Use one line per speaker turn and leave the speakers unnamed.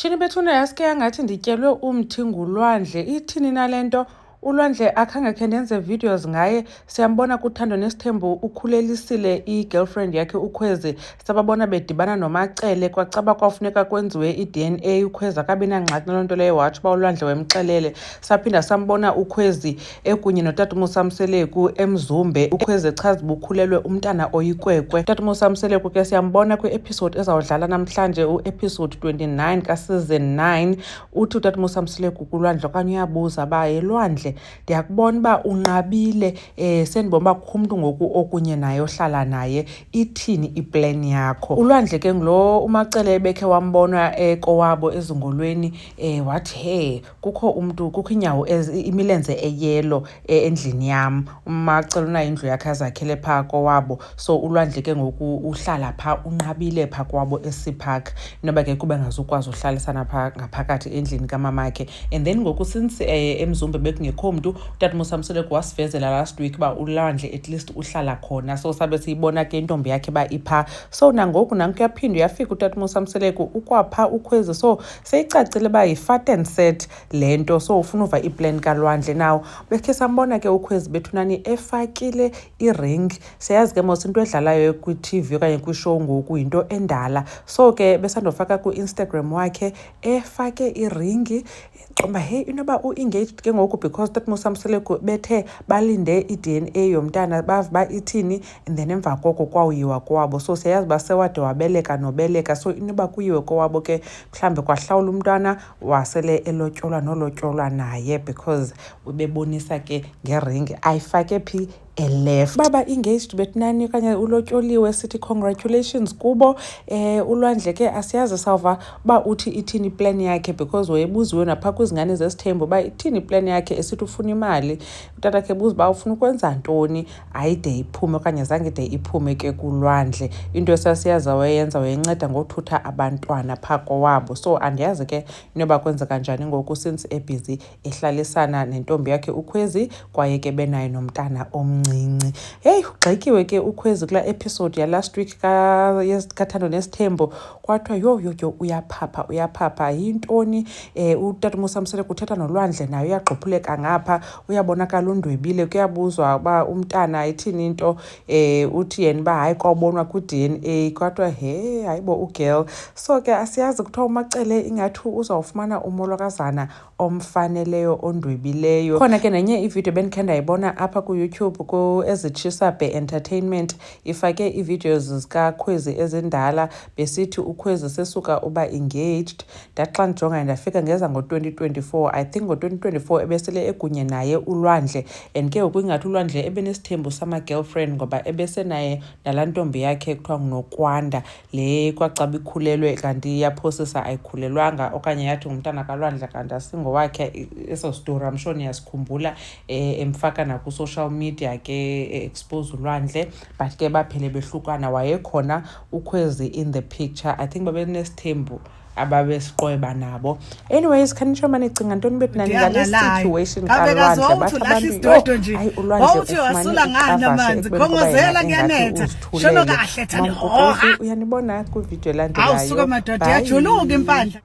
Tshini bethuna yaske yangathi ndityelwe umthi ngulwandle. Ithini nalento? Ulwandle akhange khe ndenze videos ngaye. Siyambona kuThando Nesithembu ukhulelisile i-girlfriend yakhe uKhwezi. Sababona bedibana noMacele kwacaba kwafuneka kwenziwe i-DNA. uKhwezi akabi nangxaki naloo nto leyo watsho uba ulwandle wemxelele. Saphinda sambona uKhwezi ekunye notata uMosamseleku eMzumbe. uKhwezi echaza uba ukhulelwe umntana oyikwekwe. Tata uMosamseleku ke siyambona kwi-episode ezawudlala namhlanje, u-episode 29 ka-season 9. Uthi utata uMosamseleku kulwandle okanye uyabuza uba elwandle ndiyakubona uba unqabile, sendibona uba kukho umntu ngoku okunye naye ohlala naye, ithini iplan yakho? Ulwandle ke ngulo uMacele ebekhe wambona kowabo ezingolweni, wathi kukho umntu, kukho inyawo imilenze eyelo endlini yam. uMacele unayo indlu yakhe azakhele phaa kowabo, so ulwandle ke ngoku uhlala phaa, unqabile phaa kwabo eSeapark, inoba ke kube ngazukwazi uhlalisana phaa ngaphakathi endlini kamamakhe. And then ngoku since eMzumbe bekungekho mntu, utata uMosamseleku wasivezela last week uba ulwandle at least uhlala khona, so sabe siyibona ke intombi yakhe uba iphaa. So nangoku kuyaphinda uyafika utata uMosamseleku ukwaphaa uKhwezi, so seyicacile uba yi-fat and set le nto. So ufuna uva iplan kalwandle. Now bekhe sambona ke uKhwezi bethunani efakile iring. Siyazi ke mos into edlalayo kwi-TV okanye kwishow ngoku yinto endala, so ke besandofaka ku-Instagram wakhe efake iringi. Qomba inoba u-engaged ke ngoku because utata uMosamseleku bethe balinde i-DNA yomntana bava uba ithini, and then emva koko kwawuyiwa kowabo. So siyayazi uba sewade wabeleka nobeleka, so inoba kuyiwe kowabo ke mhlawumbi kwahlawula umntwana wasele elotyolwa nolotyolwa naye because ubebonisa ke ngeringi ayifake phi eleft. Baba engaged betnani okanye ulotyoliwe, sithi congratulations kubo. Ulwandle ke asiyazi sawuva uba uthi ithini plan yakhe because wayebuziwe naphaa kwizingane zesithembu uba ithini plan yakhe, esithi ufuna imali. Utata ke buza uba ufuna ukwenza ntoni, ayide iphume okanye zange de iphume ke kulwandle. Into esasiyazi wayenza wayenceda ngothutha abantwana phaa kowabo, so andiyazi ke inoba kwenzeka njani ngoku since ebhizi ehlalisana nentombi yakhe uKhwezi kwaye ke benayo nomntana omncinci. Ugxikiwe ke uKhwezi kulaa episode ya-last week kaThando Nesithembu, kwathiwa yo uyaphapha yintoni? Utata uMosamseleku uthetha nolwandle nayo uyagqophuleka ngapha, uyabonakala undwebile. Kuyabuzwa uba umntana ithini into, uthi yena uba hayi kwawubonwa kwi-DNA, kwathiwa hayibo ugirl. So ke asiyazi kuthiwa uMacele ingathi uzawufumana umolokazana omfaneleyo ondwebileyo. Khona ke nenye ividiyo bendikhe ndayibona apha kuYouTube ezitshisabe Entertainment, ifake iivideos zikaKhwezi ezindala besithi uKhwezi sesuka uba engaged. Ndathi xa ndijonga ndafika ngeza ngo-2024, I think ngo-2024 ebesele ekunye naye ulwandle, and ke ngoku ingathi ulwandle ebenesithembu sama-girlfriend ngoba ebesenaye nalaa ntombi yakhe kuthiwa nguNokwanda, le kwacaba ikhulelwe kanti yaphosisa ayikhulelwanga okanye yathi ngumntana kalwandle kanti asingowakhe. Eso story I'm sure niyasikhumbula, emfaka naku-social media ke expose ulwandle, but ke baphele behlukana. Wayekhona uKhwezi in the picture, I think babenesithembu ababesiqweba nabo. Anyways, khanitsho manicinga ntoni betnani ngale situation kalwandle? Bathi abantu hayi ulwandle ufumane ikavashe
khongozela ngiyanetha shono kahle thana
uyanibona kwividiyo elandelayo.
Awusuka madoda yajuluka impandla.